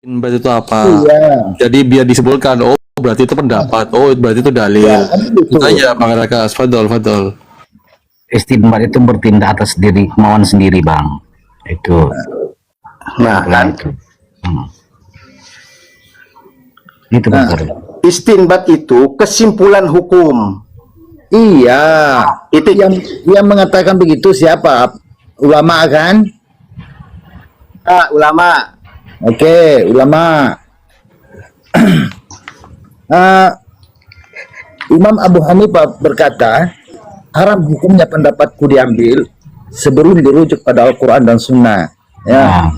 Berarti itu apa? Iya. Jadi biar disebutkan, oh berarti itu pendapat, oh berarti itu dalil. Ya, kan gitu. Itu aja Bang Rakas, fadol. Istinbat itu bertindak atas diri kemauan sendiri, Bang. Itu. Nah, kan Itu. Itu Bang. istinbat itu kesimpulan hukum. Iya. Itu Yang mengatakan begitu siapa? Ulama kan? ulama. Oke, ulama. Imam Abu Hanifah berkata, haram hukumnya pendapatku diambil sebelum dirujuk pada Al-Quran dan Sunnah. Ya.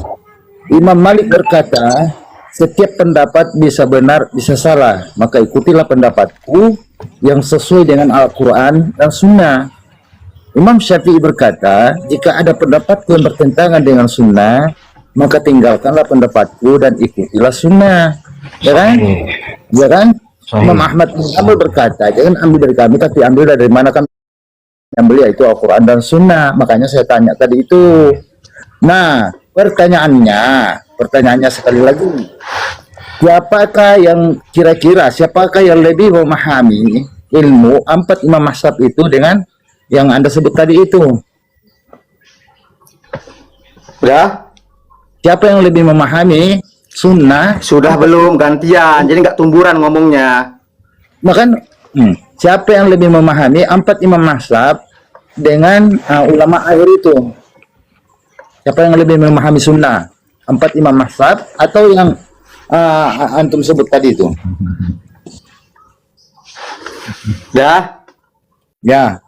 Imam Malik berkata, setiap pendapat bisa benar, bisa salah. Maka ikutilah pendapatku yang sesuai dengan Al-Quran dan Sunnah. Imam Syafi'i berkata, jika ada pendapatku yang bertentangan dengan Sunnah, maka tinggalkanlah pendapatku dan ikutilah Sunnah. Ya kan? Ya kan? Imam Ahmad bin Hanbal berkata, jangan ambil dari kami, tapi ambil dari mana kami ambil, yaitu Al-Quran dan Sunnah. Makanya saya tanya tadi itu. Nah, pertanyaannya sekali lagi, siapakah yang lebih memahami ilmu empat imam mazhab itu dengan yang Anda sebut tadi itu? Udah? Siapa yang lebih memahami sunnah? Sudah belum gantian. Jadi nggak tumburan ngomongnya. Bahkan siapa yang lebih memahami empat imam mazhab dengan ulama akhir itu? Siapa yang lebih memahami sunnah? Empat imam mazhab atau yang antum sebut tadi itu? Dah? Ya.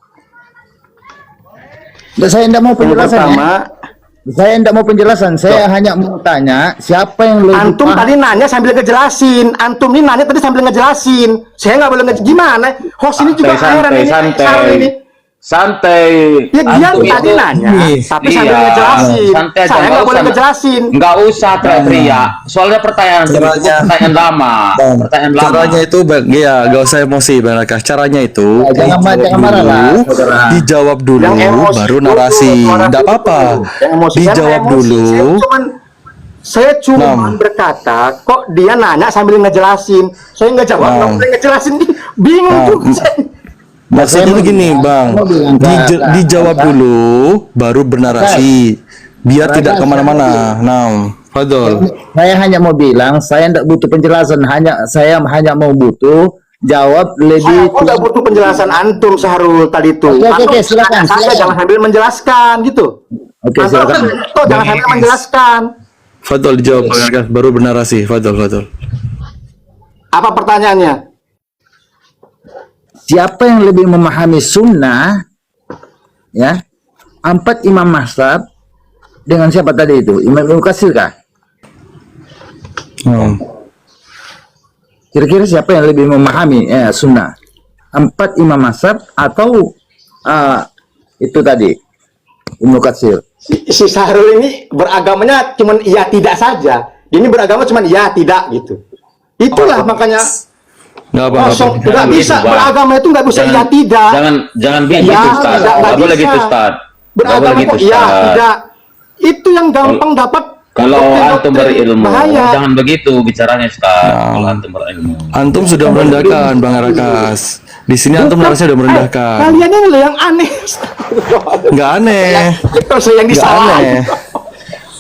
Saya tidak mau Yang penjelasan. pertama, Saya tidak mau penjelasan. Saya hanya mau tanya siapa yang lebih antum tadi nanya sambil ngejelasin. Antum ini nanya tadi sambil ngejelasin. Saya nggak boleh gimana? Host ini juga heran ini. Sarul ini. Santai. Ya dia Antum tadi itu- nanya, tapi sambil Iya, ngejelasin. santai aja, Saya nggak nggak boleh usah. ngejelasin. Nggak usah teriak-teriak. Soalnya pertanyaan pertanyaan lama. Pertanyaan lama. Caranya itu, ya gak usah emosi Bang Rakas. Caranya itu jangan marah lah, saudara. dijawab dulu, Yang emosi baru dulu, narasi. suara Tidak dulu. apa-apa. Yang emosi, Dijawab saya emosi. dulu. Saya cuma berkata, kok dia nanya sambil ngejelasin. Saya nggak jawab, nggak boleh ngejelasin. Bingung tuh. Maksudnya itu gini Bang, dijawab dulu, baru bernarasi, biar tidak kemana-mana. Nah, fadol. Saya hanya mau bilang, saya tidak butuh penjelasan. Saya hanya mau butuh jawab Saya lebih. kok nggak butuh penjelasan antum Sahrul tadi itu. Oke, silakan. Saya jangan sambil menjelaskan gitu. Oke, Antum silakan. jangan sambil menjelaskan. Fadol dijawab Bang Rakas, baru bernarasi. Fadol. Apa pertanyaannya? Siapa yang lebih memahami sunnah? Ya, empat imam mazhab dengan siapa tadi itu? Imam Ibnu Katsir kah? Kira-kira siapa yang lebih memahami sunnah? Empat imam mazhab atau itu tadi Ibnu Katsir? Si Sahrul ini beragamanya cuman iya tidak saja. Ini beragama cuman iya tidak gitu. Itulah makanya Nggak apa-apa. kosong. Nggak Jangan bisa gitu, Bang. beragama itu nggak bisa iya tidak. Jangan begitu, Ya, Ustaz. nggak Nggak boleh bisa. gitu, Ustaz. Nggak boleh Beragama gitu, kok iya Ustaz. tidak. Itu yang gampang dapat. Kalau antum berilmu, bahaya. jangan begitu bicaranya, Ustaz. Kalau antum berilmu. Antum sudah merendahkan Bang Rakas. Di sini antum narasinya sudah merendahkan. Kalian ini loh yang aneh. Nggak aneh. Itu saya yang Nggak disalahin. aneh.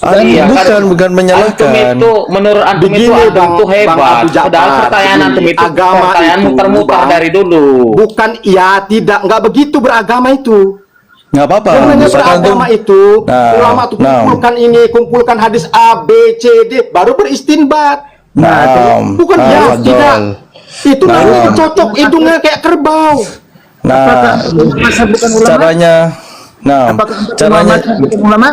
Iya, Bukan menyalahkan. Antum itu menurut antum itu Begini, antum tuh Bang hebat. Abu Ja'far, Padahal pertanyaan begini, antum itu agama pertanyaan itu, muter-muter Bang. dari dulu. Bukan iya tidak, nggak begitu beragama itu. Nggak apa-apa. Sebenarnya Misalkan antum, beragama itu ulama tuh kumpulkan ini, kumpulkan hadis A, B, C, D, baru beristinbat. Bukan ya Fadol. tidak. Itu namanya cocok hidungnya kayak kerbau. Nah, Mazhab bukan ulama? caranya, caranya, bukan ulama?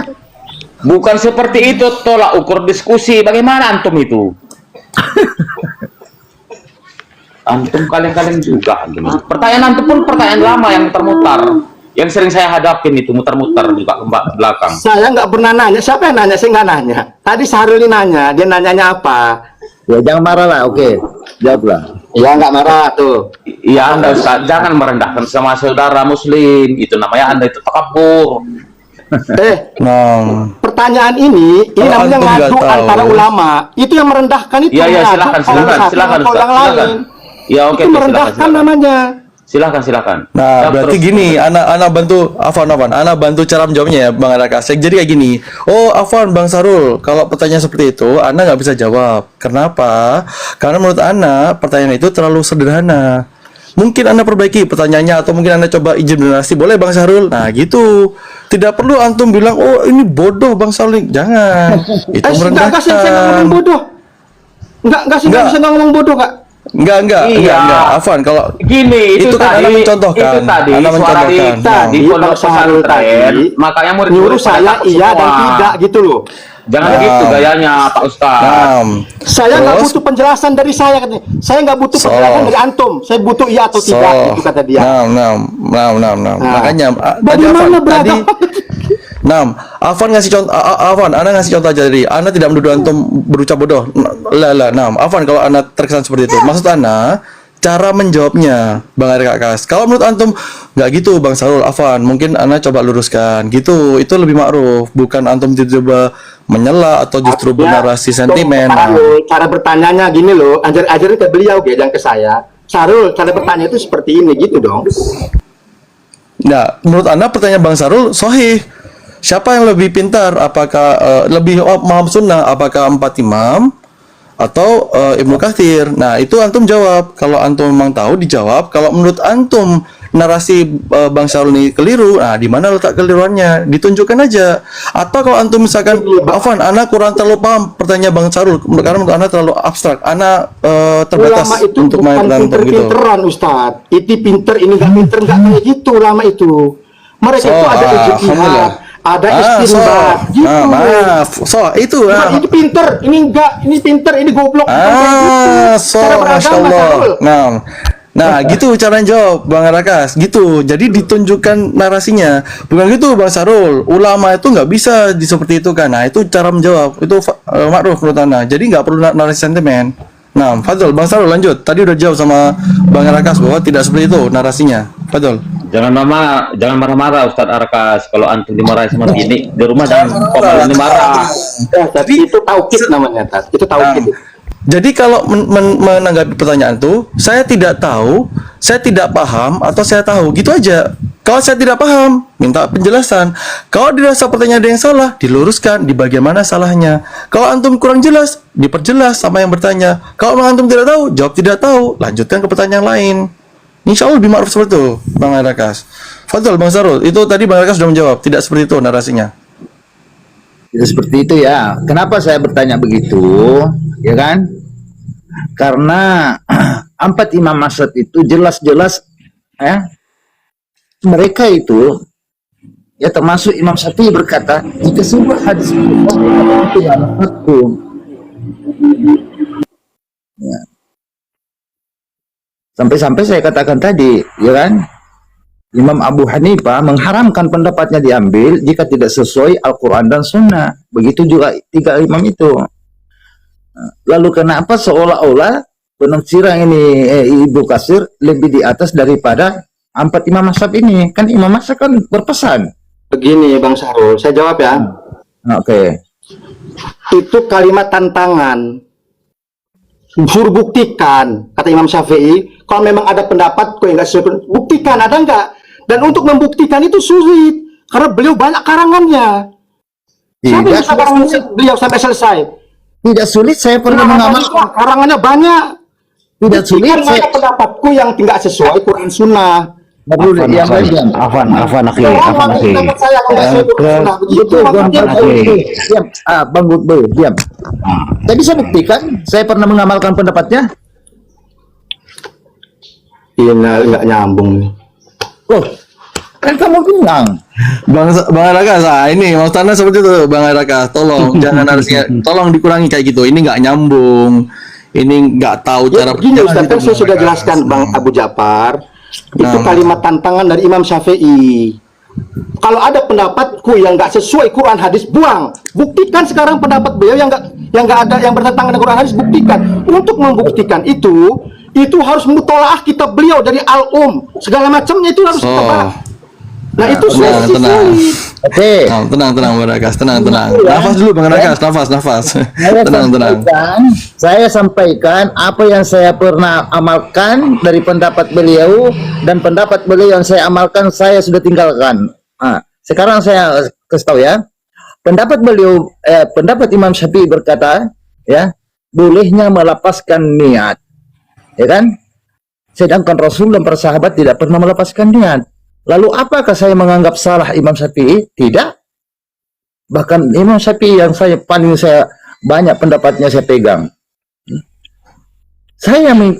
Bukan seperti itu tolak ukur diskusi. Bagaimana antum itu? Antum kalian juga. Pertanyaan antum pun pertanyaan lama yang muter-muter. Yang sering saya hadapin itu muter-muter juga ke belakang. Saya nggak pernah nanya. Siapa yang nanya? Saya nggak nanya. Tadi Sahrul ini nanya. Dia nanyanya apa? Ya jangan marah lah, oke. Jawablah. Ya nggak marah tuh. Iya Anda Ustaz, jangan merendahkan sama saudara muslim. Itu namanya Anda itu takabur. Nah, Pertanyaan ini Kalau namanya antum nggak ngadu tahu. antara ulama. Itu yang merendahkan itu. Iya, iya, ngadu silakan, orang silakan, satu silakan, atau Ustaz, orang silakan. lain. Ya, oke, Itu oke, merendahkan silakan. namanya. Silakan. Nah, Ya, berarti terus. gini, anak bantu Afwan, anak bantu cara menjawabnya ya, Bang Raka. Jadi kayak gini. Oh, Afwan, Bang Sarul, kalau pertanyaan seperti itu, anak nggak bisa jawab. Kenapa? Karena menurut anak pertanyaan itu terlalu sederhana. Mungkin Anda perbaiki pertanyaannya atau mungkin Anda coba izin donasi. Boleh Bang Sarul? Nah, gitu. Tidak perlu antum bilang, "Oh, ini bodoh Bang Sarul." Jangan. Itu Enggak sih saya nggak ngomong merendahkan. bodoh. Enggak sih Nggak. saya nggak ngomong bodoh, Kak. Enggak. Iya. Afwan, kalau Gini, itu kan tadi, Anda mencontohkan. itu tadi Anda suara di mencontohkan. di Bang pondok Sarul pesantren, tadi makanya murid-murid nyuruh pada saya takut iya dan semua. tidak gitu loh. Jangan Nah. gitu gayanya, Pak Ustaz. Saya nggak Terus? butuh penjelasan dari saya katanya. Saya nggak butuh So. penjelasan dari antum. Saya butuh iya atau tidak gitu kata dia. Makanya Bagaimana beragam? Afwan ngasih contoh, Afwan, Anda ngasih contoh aja jadi, Anda tidak menuduh antum berucap bodoh. Afwan, kalau Anda terkesan seperti itu, maksud Anda cara menjawabnya, Bang Arya Kakas. Kalau menurut antum nggak gitu, Bang Sarul, Afwan, mungkin Anda coba luruskan. Gitu, itu lebih ma'ruf, bukan antum tiba-tiba menyela atau justru bernarasi sentimen. Sarul, cara bertanyanya gini loh, ajarin ke beliau, jangan ke saya. Sarul, cara bertanya itu seperti ini gitu dong. Nah, menurut Anda pertanyaan Bang Sarul sahih. Siapa yang lebih pintar? Apakah lebih paham sunnah? Apakah 4 imam atau Ibnu Katsir? Nah, itu antum jawab. Kalau antum memang tahu dijawab. Kalau menurut antum narasi Bang Sarul ini keliru, nah di mana letak keliruannya? Ditunjukkan aja. Atau kalau antum misalkan, Afwan, Ana kurang terlalu paham pertanyaan Bang Sarul karena menurut Ana terlalu abstrak. Ana terbatas Ulama itu untuk main bukan berantem gitu. pinter-pinteran, Ustadz. Itu pinter, ini nggak pinter, nggak kayak gitu ulama itu. Mereka itu ada ijtihad, ada istinbat, gitu. maaf. Itu Nah, ini pinter, ini enggak, ini pinter, ini goblok. Bukan kayak gitu. Cara Masya beragama, Allah. Sarul. Nah, gitu cara jawab Bang Rakas. Gitu. Jadi ditunjukkan narasinya. Bukan gitu Bang Sarul. Ulama itu nggak bisa seperti itu kan. Nah, itu cara menjawab. Itu ma'ruf menurut Anda. Jadi nggak perlu narasi sentimen. Nah, Fadol, Bang Sarul lanjut. Tadi udah jawab sama Bang Rakas bahwa tidak seperti itu narasinya. Fadol. Jangan marah-marah Ustadz Arkas. Kalau antum dimarahi sama gini di rumah jangan kok marah. Tapi itu taukid namanya, Tat. Itu taukid. Jadi kalau menanggapi pertanyaan itu, saya tidak tahu, saya tidak paham, atau saya tahu, gitu aja. Kalau saya tidak paham, minta penjelasan. Kalau dirasa pertanyaan ada yang salah, diluruskan, di bagian mana salahnya. Kalau antum kurang jelas, diperjelas sama yang bertanya. Kalau antum tidak tahu, jawab tidak tahu, lanjutkan ke pertanyaan lain. Insya Allah lebih ma'ruf seperti itu, Bang Rakas. Fadol, Bang Sarul, itu tadi Bang Rakas sudah menjawab, tidak seperti itu narasinya. Tidak seperti itu ya. Kenapa saya bertanya begitu? Ya kan? Karena 4 imam mazhab itu jelas-jelas ya, mereka itu ya termasuk Imam Syafi'i berkata, jika sebuah hadis itu ya hukum. Ya. Sampai-sampai saya katakan tadi, ya kan? Imam Abu Hanifah mengharamkan pendapatnya diambil jika tidak sesuai Al-Quran dan Sunnah. Begitu juga 3 imam itu. Lalu kenapa seolah-olah penafsiran ini Ibnu Katsir lebih di atas daripada 4 imam mazhab ini? Kan imam mazhab kan berpesan. Begini, Bang Sarul, saya jawab ya. Oke. Itu kalimat tantangan. Suruh buktikan, kata Imam Syafi'i. Kalau memang ada pendapat, kok enggak sesuai, buktikan, ada enggak? Dan untuk membuktikan itu sulit, karena beliau banyak karangannya. Siapa yang bisa karangan beliau sampai selesai? Tidak sulit, saya pernah mengamalkan. Karangannya banyak. Tidak sulit, Buktikan saya mana pendapatku yang tidak sesuai Quran Sunnah. Afwan akhi. Pendapat saya kalau nggak sesuai Quran Sunnah. Begitu maksudnya. diam. Bang Gutbe, diam. Saya bisa buktikan, saya pernah mengamalkan pendapatnya. Iya, nggak nyambung nih. Loh, kan kamu bilang. Bang Rakas, ini maksud Anda seperti itu, Bang Rakas. Tolong jangan harusnya, tolong dikurangi kayak gitu. Ini nggak nyambung. Ini nggak tahu Ya, cara begini jangan Ustaz, gitu, kan saya Bang sudah Rakas. jelaskan Bang Abu Ja'far. Itu Nah. kalimat tantangan dari Imam Syafi'i. Kalau ada pendapatku yang nggak sesuai Quran hadis, buang. Buktikan sekarang pendapat beliau yang nggak ada yang bertentangan dengan Quran hadis, buktikan. Untuk membuktikan itu harus mutolaah kitab beliau dari Al-Um, segala macamnya itu harus kita bahas. Nah, itu tenang, sih tenang. sulit. Oke. Tenang, Bang Rakas, tenang. Nafas dulu, Bang Rakas, nafas. Tenang. Saya sampaikan apa yang saya pernah amalkan dari pendapat beliau, dan pendapat beliau yang saya amalkan saya sudah tinggalkan. Sekarang saya kasih tahu ya. Pendapat beliau, pendapat Imam Syafi'i berkata, ya, bolehnya melepaskan niat, ya kan? Sedangkan Rasul dan para sahabat tidak pernah melepaskan niat. Lalu apakah saya menganggap salah Imam Syafi'i? Tidak. Bahkan Imam Syafi'i yang saya banyak pendapatnya saya pegang.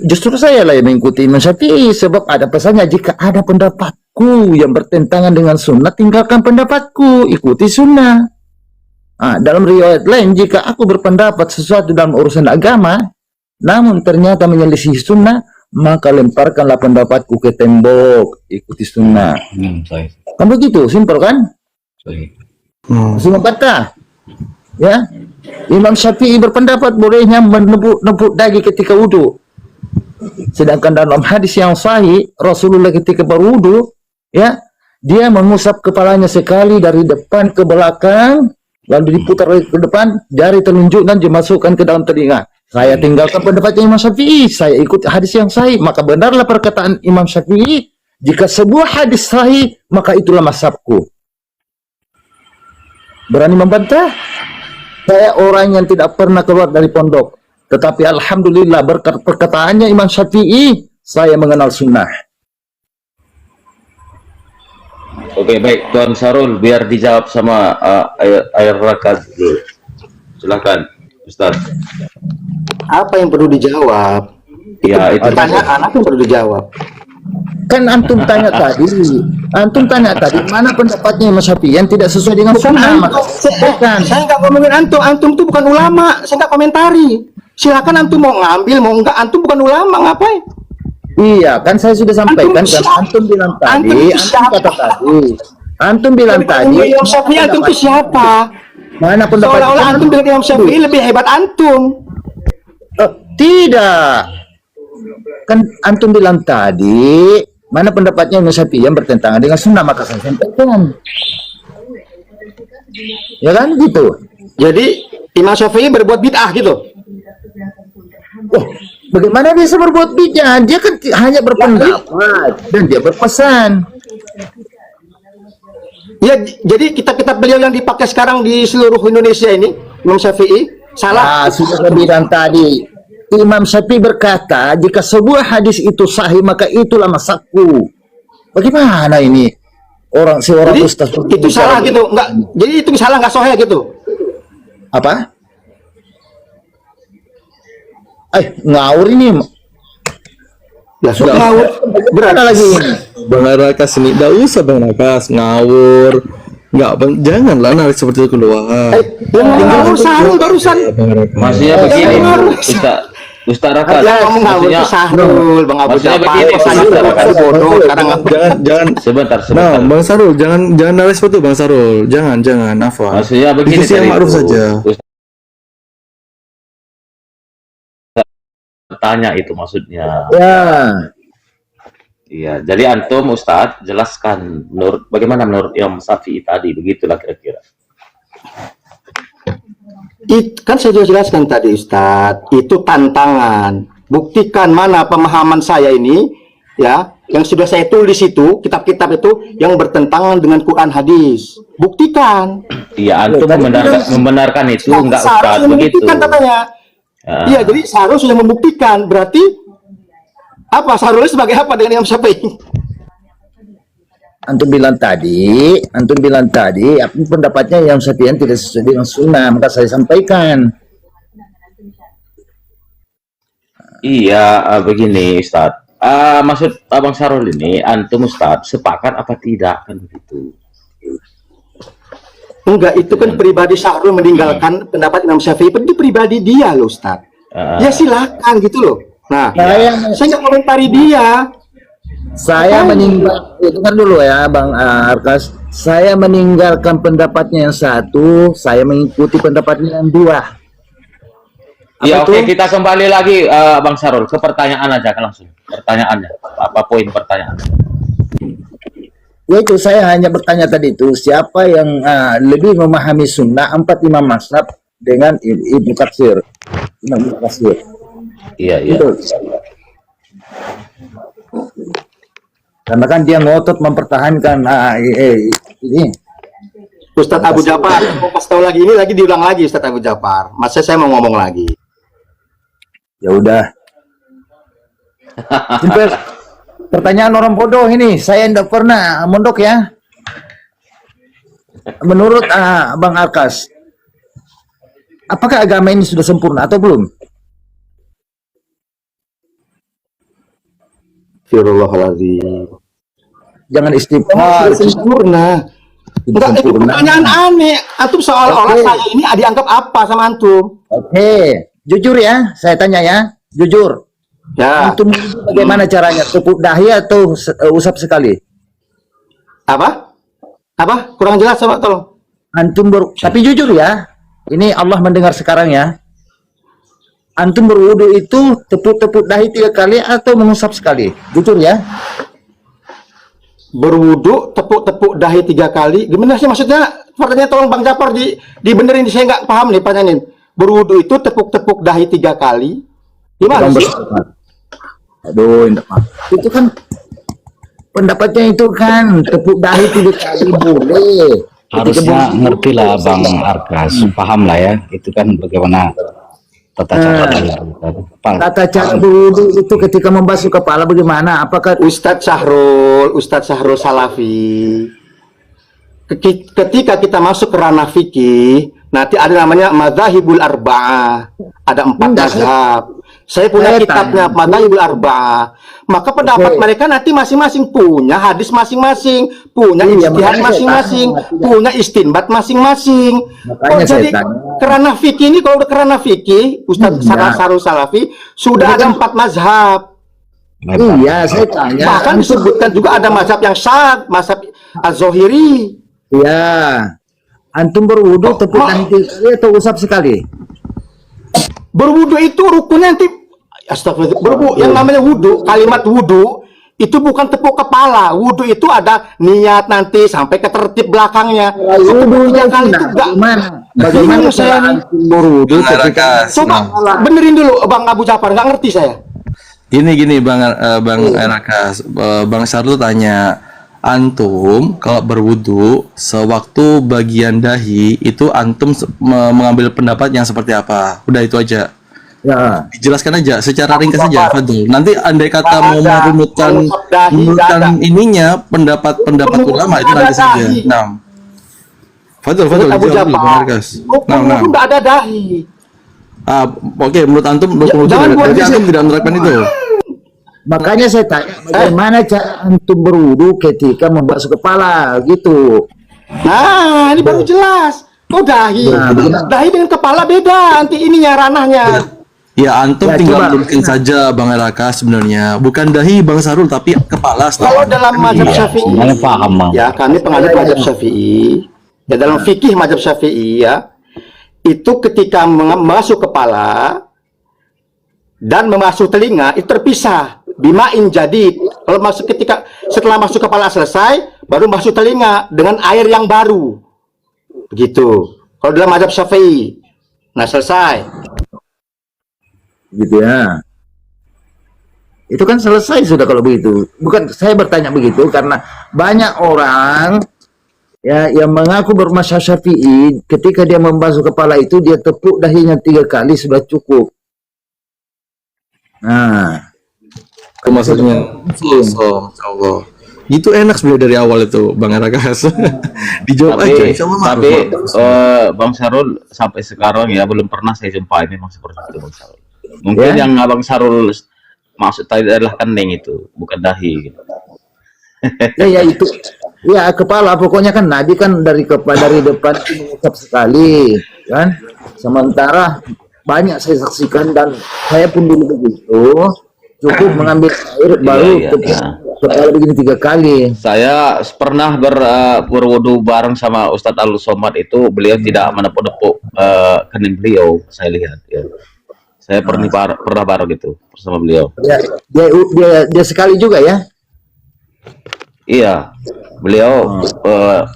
Justru saya lah yang mengikuti Imam Syafi'i, sebab ada pesannya, jika ada pendapatku yang bertentangan dengan sunnah, tinggalkan pendapatku, ikuti sunnah. Dalam riwayat lain, jika aku berpendapat sesuatu dalam urusan agama, namun ternyata menyelisih sunnah, maka lemparkanlah pendapatku ke tembok, ikuti sunnah. Kan begitu, simpel kan? Semua kata, ya. Imam Syafi'i berpendapat bolehnya menepuk daging ketika wudhu. Sedangkan dalam hadis yang sahih, Rasulullah ketika berwudhu, ya, dia mengusap kepalanya sekali dari depan ke belakang, lalu diputar ke depan, jari telunjuknya dimasukkan ke dalam telinga. Saya tinggalkan pendapatnya Imam Syafi'i, saya ikut hadis yang sahih. Maka benarlah perkataan Imam Syafi'i, jika sebuah hadis sahih, maka itulah mazhabku. Berani membantah? Saya orang yang tidak pernah keluar dari pondok, tetapi alhamdulillah berkat perkataannya Imam Syafi'i, saya mengenal sunnah. Oke, baik, Tuan Sarul, biar dijawab sama Air Rakas dulu. Silakan, Ustaz. Apa yang perlu dijawab? Ya, itu Pertanyaan apa yang perlu dijawab? Kan antum tanya tadi, mana pendapatnya Imam Syafi'i yang tidak sesuai dengan sunnah? Saya nggak ngomongin antum tuh bukan ulama, saya nggak komentari. Silakan antum mau ngambil, mau enggak, antum bukan ulama, ngapain? Iya, kan saya sudah sampaikan, kan antum bilang tadi, antum bilang tadi, Imam Syafi'i antum itu siapa? mana pendapatnya? Seolah-olah antum bilang Imam Syafi'i lebih hebat antum. Tidak. Kan antum bilang tadi, mana pendapatnya Imam Syafi'i yang bertentangan dengan sunnah, maka saya sampaikan. Ya kan gitu. Jadi Imam Syafi'i berbuat bid'ah gitu. Bagaimana bisa berbuat bid'ah? Dia kan hanya berpendapat dan dia berpesan. Ya, jadi kitab-kitab beliau yang dipakai sekarang di seluruh Indonesia ini, Imam Syafi'i, salah. Sudah saya bilang tadi. Imam Syafi'i berkata, jika sebuah hadis itu sahih, maka itulah mazhabku. Bagaimana ini? Seorang Jadi, ustaz itu salah gitu, enggak? Jadi itu salah nggak sahih gitu? Apa? Ngawur ini. Ya sudah ngawur. Berada lagi ini. Bang Rakas ini, enggak usah Bang Rakas ngawur. Enggak, Bang, janganlah narik seperti itu keluar. Yang ngawur Sahrul barusan. maksudnya begini, Ustaz Rakas. Ngomong ngawur itu Sahrul, Bang Abu maksudnya Jafar. begini, Saya bodoh sekarang. Jangan sebentar. Nah, Bang Sarul, jangan narik seperti itu, Bang Sarul. Jangan, Afwan. Maksudnya begini, Diskusi yang tadi ma'ruf itu, saja. Tanya itu maksudnya. Ya. Iya, jadi antum Ustaz jelaskan bagaimana menurut Imam Syafi'i tadi, begitulah kira-kira. Kan saya sudah jelaskan tadi Ustadz, itu tantangan. Buktikan mana pemahaman saya ini, ya, yang sudah saya tulis itu, kitab-kitab itu yang bertentangan dengan Quran hadis. Buktikan. Iya, antum membenarkan itu enggak Ustaz, Sahrul begitu. membuktikan katanya. Iya, jadi Sahrul sudah membuktikan. Berarti apa? Sahrul sebagai apa dengan Imam Syafi'i? Antum bilang tadi, aku pendapatnya yang Syafi'i tidak sesuai dengan sunnah, maka saya sampaikan. Iya, begini Ustaz. Maksud Abang Sarul ini, antum Ustaz sepakat apa tidak kan begitu? Enggak, itu kan pribadi Sahrul meninggalkan pendapat Imam Syafi'i. Itu pribadi dia loh Ustaz. Ya silakan gitu loh. Nah, saya nggak komentari dia. Saya dengar dulu ya Bang Arkas, saya meninggalkan pendapatnya yang satu, saya mengikuti pendapatnya yang dua. Ya oke, kita kembali lagi Bang Sarul ke pertanyaan aja kan langsung. Pertanyaannya, apa poin pertanyaan? Ya itu saya hanya bertanya tadi itu siapa yang lebih memahami sunnah 4 imam mazhab dengan Ibnu Katsir. Imam Ibnu Katsir. Iya, iya. Itu. Karena kan dia ngotot mempertahankan ini. Ustadz Abu Ja'far, mau kasih tahu lagi, ini lagi diulang lagi Ustadz Abu Ja'far. Masa saya mau ngomong lagi. Ya udah. Simple. Pertanyaan orang bodoh ini, saya tidak pernah mondok ya. Menurut Bang Arkas, apakah agama ini sudah sempurna atau belum? Astagfirullahaladzim. Jangan Oh, istighfar. sudah sempurna. Enggak, itu pertanyaan aneh. Antum seolah-olah Oke. saya ini dianggap apa sama antum? Oke, jujur ya, saya tanya ya, jujur. Ya, Antum bagaimana caranya? Tepuk dahi atau usap sekali? apa? Apa? Kurang jelas coba tolong. Antum tapi jujur ya, ini Allah mendengar sekarang ya. Antum berwudu itu tepuk-tepuk dahi 3 kali atau mengusap sekali? Jujur ya. Berwudu, tepuk-tepuk dahi 3 kali. Gimana sih maksudnya? Pertanyaan tolong Bang Ja'far dibenerin, saya nggak paham nih pertanyaan. Berwudu itu tepuk-tepuk dahi 3 kali. Gimana sih? Aduh, itu kan pendapatnya itu kan tepuk dahi 3 kali boleh. Harusnya ngerti lah Bang Arkas, paham lah ya, itu kan bagaimana tata cara Tata cara berwudu itu ketika membasuh kepala bagaimana? Apakah Ustadz Syahrul Salafi. Ketika kita masuk ke ranah fikih, nanti ada namanya Madzhabul Arba'ah. Ada 4 mazhab. Saya punya kitabnya Madzhabul Arba'ah. Maka pendapat mereka nanti masing-masing punya hadis masing-masing, punya ijtihad masing-masing, punya istinbat masing-masing. Makanya saya Jadi tanya. kerana fikih ini, kalau udah kerana fikih, Ustadz Syahrul Salafi sudah ada 4 mazhab. Iya, saya tanya. Bahkan disebutkan juga ada mazhab yang syad, mazhab Az-Zohiri. Iya. Antum berwudu tepuk dahi 3 kali atau usap sekali? Berwudu itu rukunnya nanti, astagfirullah, yang namanya wudu, kalimat wudu itu bukan tepuk kepala. Wudu itu ada niat nanti sampai ke tertib belakangnya. Tepuk 3 kali itu enggak. Bagaimana Bingung saya cara nih. antum berwudu Bang ketika Arkas, Coba benerin dulu Bang Abu Ja'far, nggak ngerti saya. Gini Bang Rakas, Bang Sarul tanya, antum kalau berwudu sewaktu bagian dahi itu antum mengambil pendapat yang seperti apa? Udah itu aja. ya, Dijelaskan aja secara ringkas saja, Fadul. Nanti andai kata mau ada. merunutkan Kalau dahi nggak ada. ininya pendapat ulama itu nanti saja. Dahi. Nah, Fadul Abu jawab dulu, Bang Ja'far, Arkas. rukun Nah. itu nggak ada dahi. Oke, menurut antum rukun wudu jangan buat berarti di- antum tidak menerapkan itu. makanya saya tanya bagaimana cara antum berwudu ketika membasuh kepala gitu. Nah, ini baru jelas. Oh, dahi. Nah, Dahi dengan kepala beda, nanti ininya ranahnya. Ya antum Ya, tinggal coba. luruskan saja Bang Raka sebenarnya. Bukan dahi Bang Sarul tapi kepala. Kalau dalam mazhab Syafi'i, sebenarnya paham Bang. ya kami penganut mazhab Syafi'i. Ya dalam fikih mazhab Syafi'i ya, itu ketika masuk kepala dan memasuk telinga itu terpisah. Bimain jadi kalau masuk setelah masuk kepala selesai baru masuk telinga dengan air yang baru. Begitu. Kalau dalam mazhab Syafi'i. Nah, selesai. Gitu ya. Itu kan selesai sudah kalau begitu. Bukan saya bertanya begitu karena banyak orang ya yang mengaku bermazhab Syafi'i ketika dia membasuh kepala itu dia tepuk dahinya 3 kali sudah cukup. Nah, Itu maksudnya kosong, Allah. Itu enak sebenarnya dari awal itu Bang Raka. Dijawab aja. Insya Allah Tapi ma'ruf. Bang Sarul sampai sekarang ya belum pernah saya jumpa ini memang seperti itu Bang Sarul. Mungkin Ya. yang Abang Sarul maksud tadi adalah kening itu, bukan dahi. Gitu. ya itu ya kepala pokoknya kan Nabi kan dari depan itu mengucap sekali kan. Sementara banyak saya saksikan dan saya pun dulu begitu cukup mengambil air baru iya, tepuk iya. kepala begini 3 kali. Saya pernah berwudu bareng sama Ustadz Al Somad itu, beliau tidak menepuk-nepuk kening beliau, saya lihat. Ya. Saya pernah bareng gitu bersama beliau. Ya, dia sekali juga ya. Iya, beliau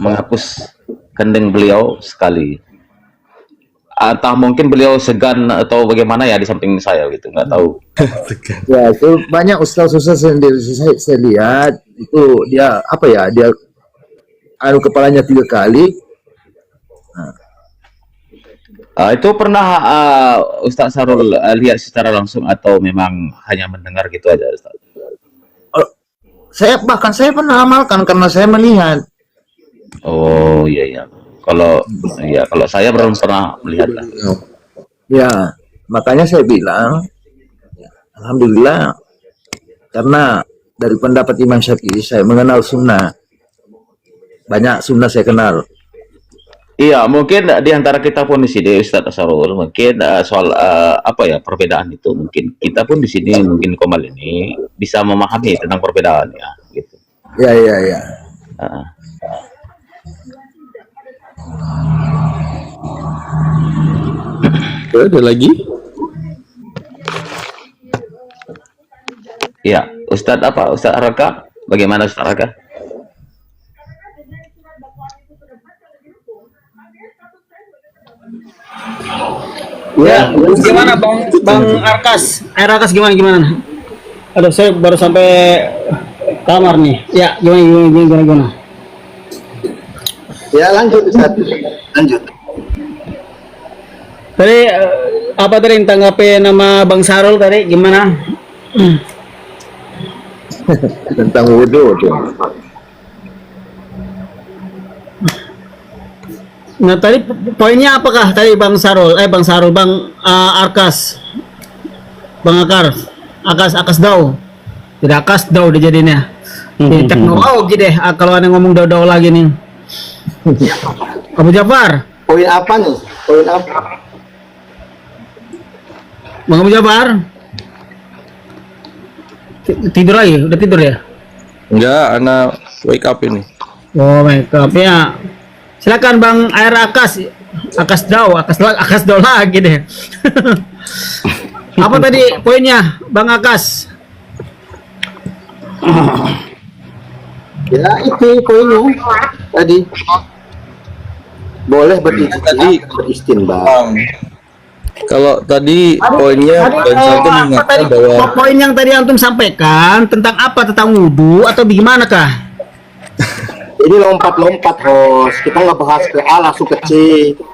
menghapus kening beliau sekali. Entah mungkin beliau segan atau bagaimana ya di samping saya gitu, nggak tahu. Ya, itu banyak ustaz-ustaz sendiri saya lihat itu dia apa ya, dia anu kepalanya 3 kali. Itu pernah Ustaz Sarul lihat secara langsung atau memang hanya mendengar gitu aja, Ustaz? Saya pernah amalkan karena saya melihat. Oh iya iya. Kalau saya belum pernah melihat lah. Ya, makanya saya bilang alhamdulillah, karena dari pendapat Imam Syafi'i saya mengenal sunnah. Banyak sunnah saya kenal. Iya, mungkin di antara kita pun di sini Ustaz Sarul mungkin soal apa ya perbedaan itu mungkin kita pun di sini mungkin Komal ini bisa memahami tentang perbedaan ya gitu. Ya, ya, ya. Uh, Ada lagi? Iya, Ustaz apa? Ustaz Raka? Bagaimana Ustaz Raka? Ya, gimana Bang Arkas? Air Arkas gimana? Aduh, saya baru sampai kamar nih. Ya, gimana? Ya lanjut Ustaz. Lanjut. Tadi apa tadi yang tanggapi nama Bang Sarul tadi gimana? Tentang wudhu tuh. Nah, tadi poinnya apakah tadi Bang Arkas. Bang Akas Dau. Tidak Akas Dau dia jadinya. Ini teknologi deh kalau ada ngomong dau lagi nih. Abu Jafar. Poin apa nih? Poin apa? Bang Abu Jafar. Tidur lagi? Udah tidur ya? Enggak, anak wake up ini. Oh, make up ya. Silakan Bang Air Akas Dau lagi deh. Apa tadi poinnya Bang Akas? Ya itu poinnya tadi. Boleh beristinbat. Kalau tadi poinnya dan satu mengatakan bahwa Poin yang tadi antum sampaikan tentang apa? Tentang wudhu atau bagaimana kah? Ini lompat-lompat host. Kita nggak bahas ke A langsung ke C,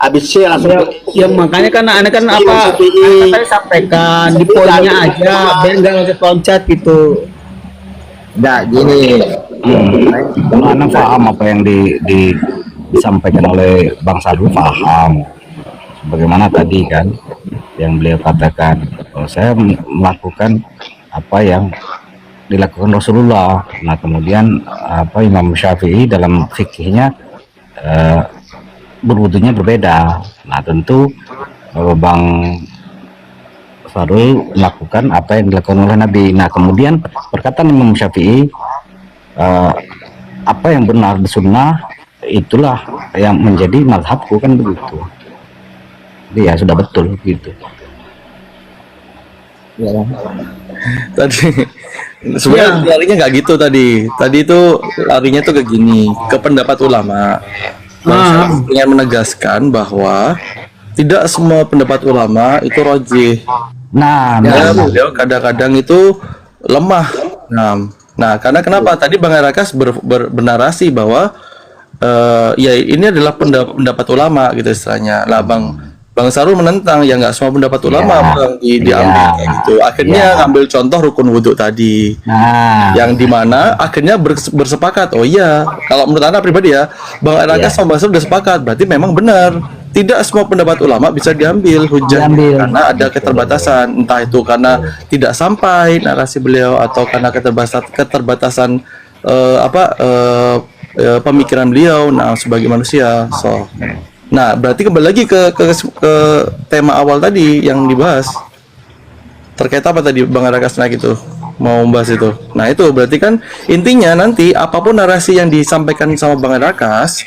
habis C langsung ke I. Ya makanya kan aneh kan apa? Tadi sampaikan di poinnya aja, biar nggak loncat-loncat gitu. Nah, gini. Anak paham apa yang disampaikan oleh Bang Sarul, paham. Bagaimana tadi kan yang beliau katakan, saya melakukan apa yang dilakukan Rasulullah. Nah kemudian apa Imam Syafi'i dalam fikihnya berwudunya berbeda. Nah tentu Bang Sarul melakukan apa yang dilakukan oleh Nabi. Nah kemudian perkataan Imam Syafi'i, apa yang benar di sunnah itulah yang menjadi mazhabku, kan begitu. Jadi ya sudah betul gitu. Ya. tadi sebenarnya larinya nggak gitu tadi. Tadi itu larinya tuh ke gini, ke pendapat ulama. Bang Syarif ingin menegaskan bahwa tidak semua pendapat ulama itu rajih. Nah, Ya, beliau kadang-kadang itu lemah. Nah, karena kenapa? Tadi Bang Arakas bernarasi bahwa ya ini adalah pendapat ulama gitu istilahnya. Lah Bang Sarul menentang, ya nggak semua pendapat ulama Bang diambil kayak gitu. Akhirnya ngambil contoh rukun wudhu tadi. nah, Yang dimana akhirnya bersepakat, oh iya, kalau menurut Anda pribadi ya, Bang Arakas sama Bang Sarul udah sepakat, berarti memang benar. Tidak semua pendapat ulama bisa diambil hujah karena ada keterbatasan, entah itu karena tidak sampai narasi beliau atau karena keterbatasan pemikiran beliau, nah sebagai manusia. Nah, berarti kembali lagi ke tema awal tadi yang dibahas. Terkait apa tadi Bang Arakas naik itu? Mau membahas itu. Nah, itu berarti kan intinya nanti apapun narasi yang disampaikan sama Bang Arakas,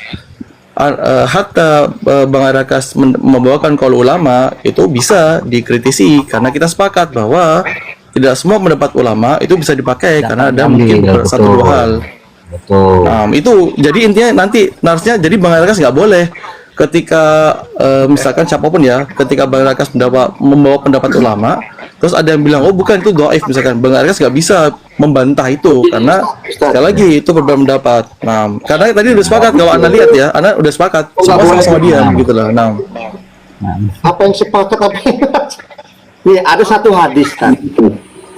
hatta Bang Arakas membawakan qaul ulama, itu bisa dikritisi karena kita sepakat bahwa tidak semua pendapat ulama itu bisa dipakai karena ada mungkin satu dua hal. Betul. Itu jadi intinya nanti narasnya jadi Bang Rakas nggak boleh ketika misalkan siapapun ya, ketika Bang Rakas membawa pendapat ulama, terus ada yang bilang oh bukan itu dhaif, misalkan Bang Rakas nggak bisa membantah itu karena sekali lagi itu berbeda pendapat. Karena tadi udah sepakat kalau Anda lihat ya, Anda udah sepakat semua sama-sama diam gitu lah. Apa yang sepakat apa yang nih ada satu hadis kan,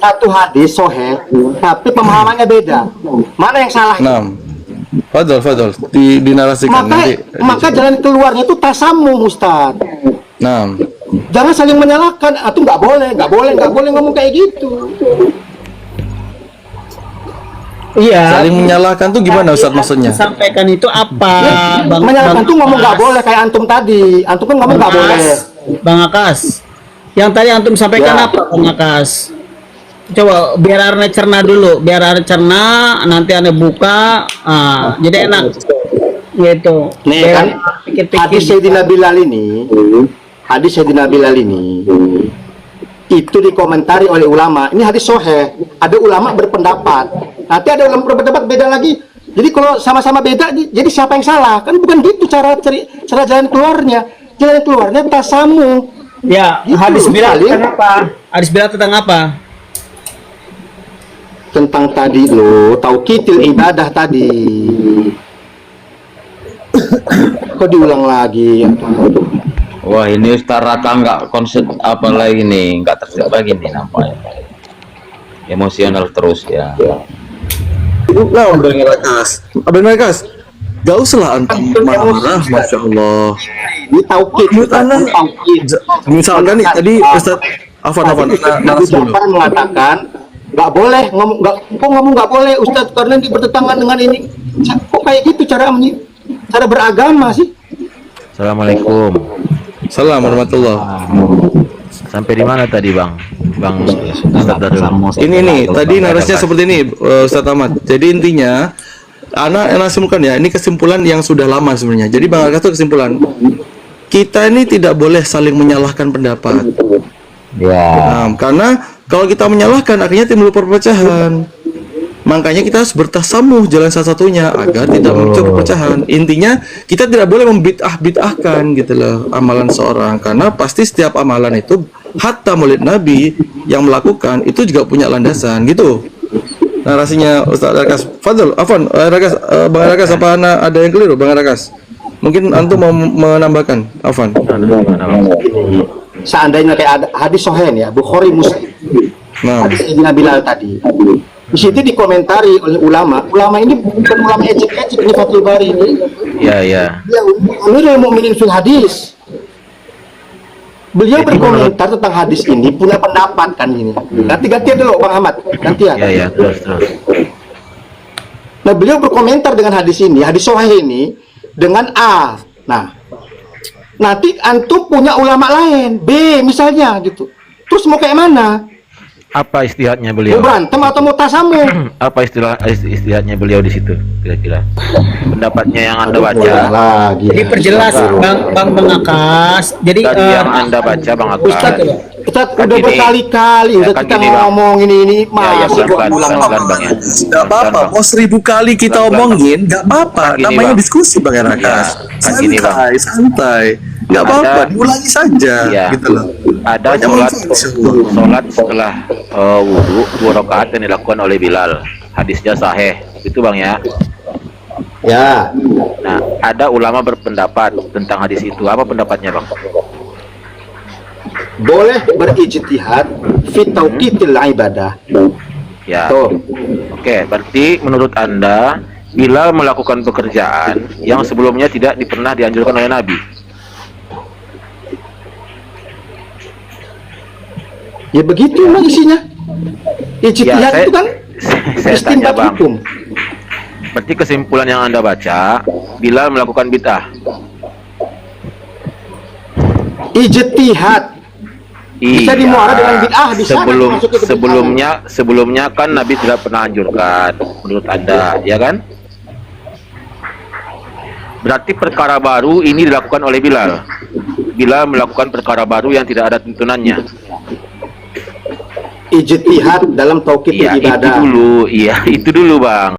satu hadis soheh tapi pemahamannya beda, mana yang salah? Fadol dinarasikan Maka jalan keluarnya itu tasamuh, Ustaz. Jangan saling menyalahkan. Atau nggak boleh ngomong kayak gitu. Iya. Saling menyalahkan tuh gimana Ustaz maksudnya? Sampaikan itu apa? Menyalahkan tuh ngomong nggak boleh kayak antum tadi. Antum kan ngomong nggak boleh. Bang Akas, yang tadi antum sampaikan Ya. apa, Bang Akas? Coba biar Arne cerna dulu, biar Arne cerna, nanti Arne buka, jadi enak gitu. Nih kan Pikir-pikir. hadis Sayyidina Bilal ini, itu dikomentari oleh ulama. Ini hadis soheh. Ada ulama berpendapat. Nanti ada ulama berpendapat beda lagi. Jadi kalau sama-sama beda, jadi siapa yang salah? Kan bukan gitu cara jalan keluarnya. Jalan keluarnya tasamu. Ya, Gitu, hadis Bilal saling. tentang apa? Hadis Bilal tentang apa? Tentang tadi lo tauqidil ibadah tadi. Kok diulang lagi? Wah, ini Ustaz Raka nggak konsep apa lagi nih, nggak terjebak gini nampaknya. Emosional terus ya. Abang Rakas, gak usah lah antum marah, masya Allah. Ini tauqid. Menurut Anda, misalkan nih tadi Ustaz Afan Nabi Ja'far mengatakan nggak boleh ngomong nggak boleh Ustaz karena ini bertentangan dengan ini. Kok kayak gitu cara beragama sih? Assalamualaikum. Salam warahmatullah. Sampai di mana tadi Bang? Bang Ini nih, tadi narasinya seperti ini, Ustaz Ahmad. Jadi intinya, anak simpulkan ya, ini kesimpulan yang sudah lama sebenarnya. Jadi Bang Rakas itu kesimpulan, kita ini tidak boleh saling menyalahkan pendapat. Ya. Karena kalau kita menyalahkan, akhirnya timbul perpecahan. Makanya kita harus bertasamuh jalan satu-satunya agar tidak muncul perpecahan. Intinya kita tidak boleh membid'ah-bid'ahkan gitu loh amalan seorang, karena pasti setiap amalan itu hatta Maulid Nabi yang melakukan itu juga punya landasan gitu. Narasinya Ustaz Rakas. Fadl, Afwan, Rakas, Bang Rakas apa ada yang keliru Bang Rakas? Mungkin antum mau menambahkan, Afwan. Seandainya kayak ada hadis sohen ya, Bukhari Muslim. Hadis Sayyidina Bilal tadi. Di situ dikomentari oleh ulama. Ulama ini bukan ulama ecek-ecek ini Fathul Bari ini. Ya. Dia Amirul Mukminin fil hadis. Beliau berkomentar tentang hadis ini, punya pendapat kan ini. Ganti-gantian dulu Bang Ahmad, gantian. Ya, terus. Nah, beliau berkomentar dengan hadis ini, hadis sahih ini dengan A. Nah, nanti antum punya ulama lain, B misalnya gitu. Terus mau kayak mana? Apa istihadnya Mau beliau? berantem atau mau tasamu? Apa istihadnya beliau di situ kira-kira? Pendapatnya yang Anda baca. Lagi. Jadi perjelas Bang Akas. Jadi Tadi yang Anda baca Bang Akas. Ustaz, Kita Kan udah gini. berkali-kali Ya, udah kan kita gini, Bang. ngomong ini masih kok pelan-pelan, ulang pelan-pelan, Bang, ya. Gak apa-apa, mau 1000 kali kita omongin, gak apa-apa. Gini, Namanya Bang. diskusi Bang Rakas. Kan gini, Bang. Santai. Gak apa-apa, diulangi saja. Iya. Gitu loh. Ada Banyak sholat manfaat, insyaallah. sholat setelah wudhu 2 rakaat yang dilakukan oleh Bilal. Hadisnya sahih. Itu Bang ya. Ya, Nah, ada ulama berpendapat tentang hadis itu. Apa pendapatnya Bang? boleh berijtihad fi tauqitil ibadah. Ya. Tuh. Oke, berarti menurut Anda Bilal melakukan pekerjaan yang sebelumnya tidak pernah dianjurkan oleh Nabi. Ya begitu lah isinya. Ijtihad itu kan saya tanya istinbat Bang. hukum. Berarti kesimpulan yang Anda baca, Bilal melakukan bid'ah. Ijtihad bisa dimuara dengan bid'ah, bisa masuk ke bid'ah. sebelumnya kan Nabi tidak pernah anjurkan menurut Anda, ya kan? Berarti perkara baru ini dilakukan oleh Bilal. Bilal melakukan perkara baru yang tidak ada tuntunannya. Ijtihad dalam tauqid Iya, ibadah. itu dulu Bang.